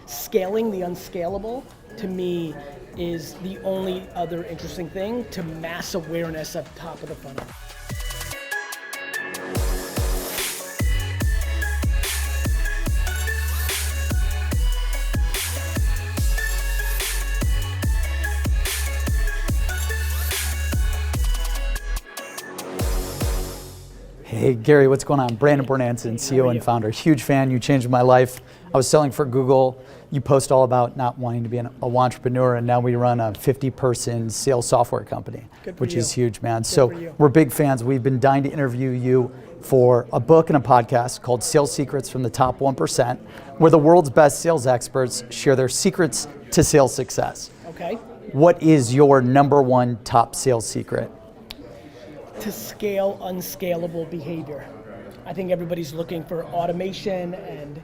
scaling the unscalable, to me, is the only other interesting thing to mass awareness at the top of the funnel. Hey Gary, what's going on? Brandon Bornancin, CEO and founder. Huge fan, you changed my life. I was selling for Google. You post all about not wanting to be an entrepreneur, and now we run a 50-person sales software company, which is huge, man. So we're big fans. We've been dying to interview you for a book and a podcast called Sales Secrets from the Top 1%, where the world's best sales experts share their secrets to sales success. Okay. What is your number one top sales secret? To scale unscalable behavior. I think everybody's looking for automation and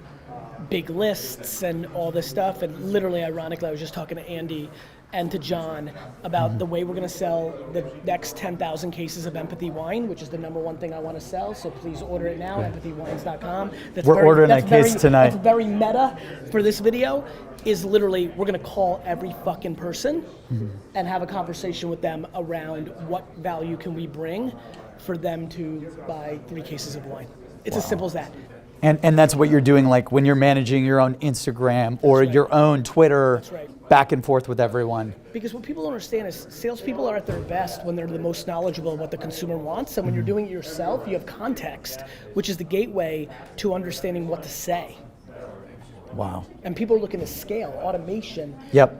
big lists and all this stuff, and literally, ironically, I was just talking to Andy and to John about the way we're gonna sell the next 10,000 cases of empathy wine, which is the number one thing I wanna sell, so please order it now, empathywines.com. We're ordering a case tonight. That's very meta for this video, is literally, we're gonna call every fucking person and have a conversation with them around what value can we bring for them to buy 3 cases of wine. It's as simple as that. And that's what you're doing, like when you're managing your own Instagram or your own Twitter, back and forth with everyone. Because what people don't understand is salespeople are at their best when they're the most knowledgeable of what the consumer wants, and when you're doing it yourself, you have context, which is the gateway to understanding what to say. Wow. And people are looking to scale, automation,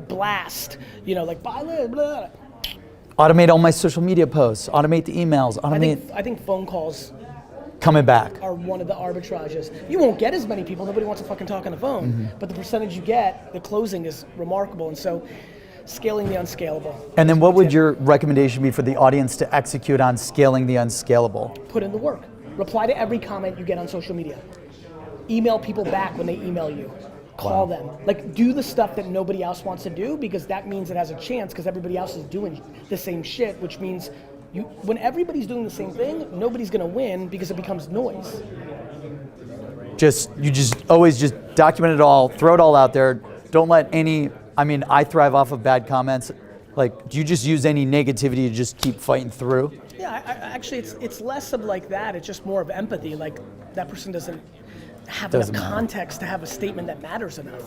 blast, like buy blah, blah. Automate all my social media posts, automate the emails, automate. I think phone calls coming back are one of the arbitrages. You won't get as many people, nobody wants to fucking talk on the phone, but the percentage you get, the closing is remarkable, and so scaling the unscalable. And then what would your recommendation be for the audience to execute on scaling the unscalable? Put in the work. Reply to every comment you get on social media. Email people back when they email you. Call them. Like, do the stuff that nobody else wants to do, because that means it has a chance, because everybody else is doing the same shit, which means when everybody's doing the same thing, nobody's gonna win because it becomes noise. You always just document it all, throw it all out there. Don't let I thrive off of bad comments. Like, do you just use any negativity to just keep fighting through? Yeah, actually it's less of like that, it's just more of empathy. Like, that person doesn't have enough context to have a statement that matters enough.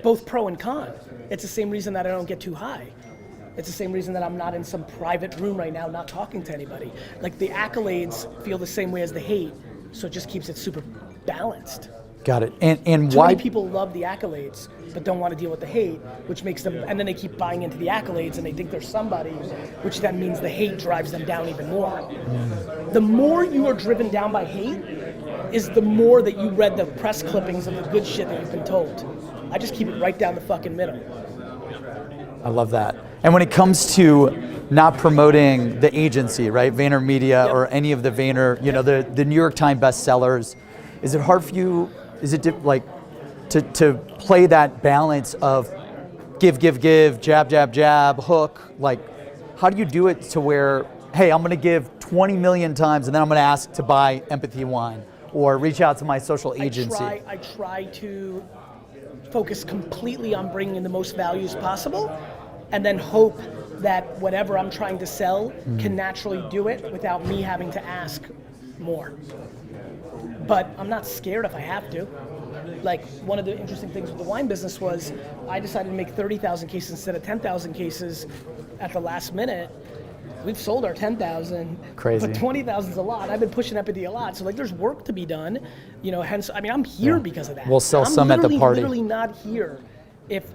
Both pro and con. It's the same reason that I don't get too high. It's the same reason that I'm not in some private room right now not talking to anybody. Like, the accolades feel the same way as the hate, so it just keeps it super balanced. Got it. And Too why many people love the accolades but don't want to deal with the hate, which makes them, and then they keep buying into the accolades and they think they're somebody, which then means the hate drives them down even more. The more you are driven down by hate is the more that you read the press clippings of the good shit that you've been told. I just keep it right down the fucking middle. I love that. And when it comes to not promoting the agency, right, VaynerMedia or any of the Vayner, the New York Times bestsellers, is it hard for you? Is it to play that balance of give, jab, jab, hook? Like, how do you do it to where, hey, I'm going to give 20 million times and then I'm going to ask to buy Empathy Wine or reach out to my social agency? I try to focus completely on bringing in the most values possible, and then hope that whatever I'm trying to sell can naturally do it without me having to ask more. But I'm not scared if I have to. Like, one of the interesting things with the wine business was I decided to make 30,000 cases instead of 10,000 cases at the last minute. We've sold our 10,000, crazy, but 20,000 is a lot. I've been pushing empathy a lot, so like, there's work to be done. Hence, I'm here because of that. We'll sell some at the party. I'm literally not here if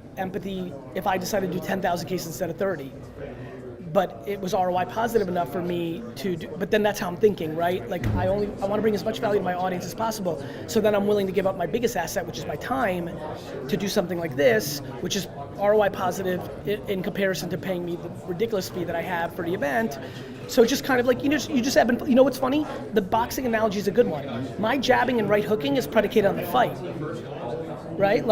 I decided to do 10,000 cases instead of 30. But it was ROI positive enough for me to do, but then that's how I'm thinking, right? Like, I want to bring as much value to my audience as possible, so then I'm willing to give up my biggest asset, which is my time, to do something like this, which is ROI positive in comparison to paying me the ridiculous fee that I have for the event. So it's just kind of like, you just have been, what's funny? The boxing analogy is a good one. My jabbing and right hooking is predicated on the fight. right?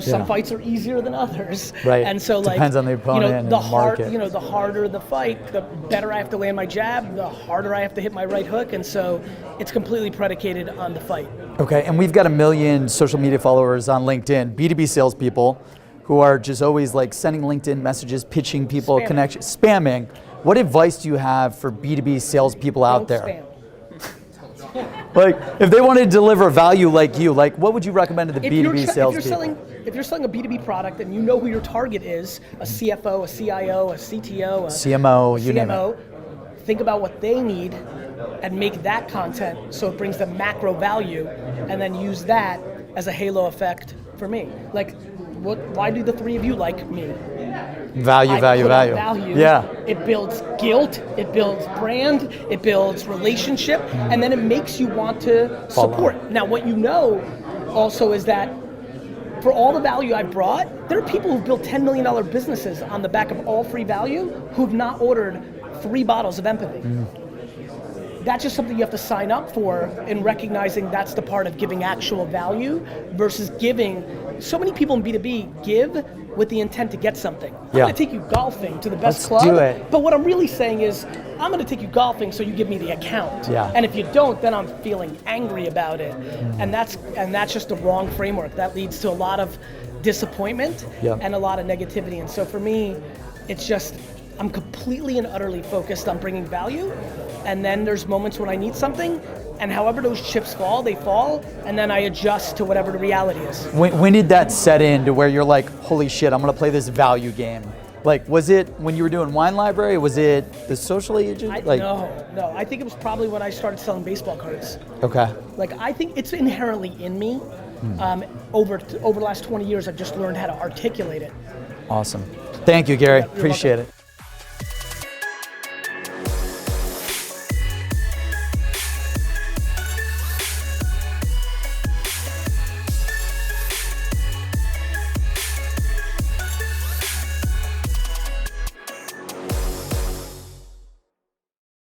Some fights are easier than others. Right. And so Depends on the opponent and the market. The harder the fight, the better I have to land my jab, the harder I have to hit my right hook. And so it's completely predicated on the fight. Okay, and we've got 1 million social media followers on LinkedIn, B2B salespeople who are just always like sending LinkedIn messages, pitching people, spamming. What advice do you have for B2B salespeople out there? Spam. Like, if they wanted to deliver value like you, like what would you recommend to the B2B salespeople? If you're selling a B2B product and you know who your target is, a CFO, a CIO, a CTO, a CMO, you name it. Think about what they need and make that content so it brings them macro value, and then use that as a halo effect for me. Like, why do the three of you like me? Value. Yeah. It builds guilt, it builds brand, it builds relationship, and then it makes you want to support. Now, what you know also is that for all the value I brought, there are people who've built $10 million businesses on the back of all free value who've not ordered 3 bottles of empathy. That's just something you have to sign up for, in recognizing that's the part of giving actual value versus giving. So many people in B2B give with the intent to get something. I'm gonna take you golfing to the best club. Do it. But what I'm really saying is, I'm gonna take you golfing so you give me the account. Yeah. And if you don't, then I'm feeling angry about it. And that's just the wrong framework. That leads to a lot of disappointment and a lot of negativity. And so for me, it's just, I'm completely and utterly focused on bringing value, and then there's moments when I need something, and however those chips fall, they fall, and then I adjust to whatever the reality is. When did that set in to where you're like, holy shit, I'm gonna play this value game? Like, was it when you were doing Wine Library? Was it the social agent? No. I think it was probably when I started selling baseball cards. Okay. Like, I think it's inherently in me. Over the last 20 years, I've just learned how to articulate it. Awesome. Thank you, Gary. Appreciate it.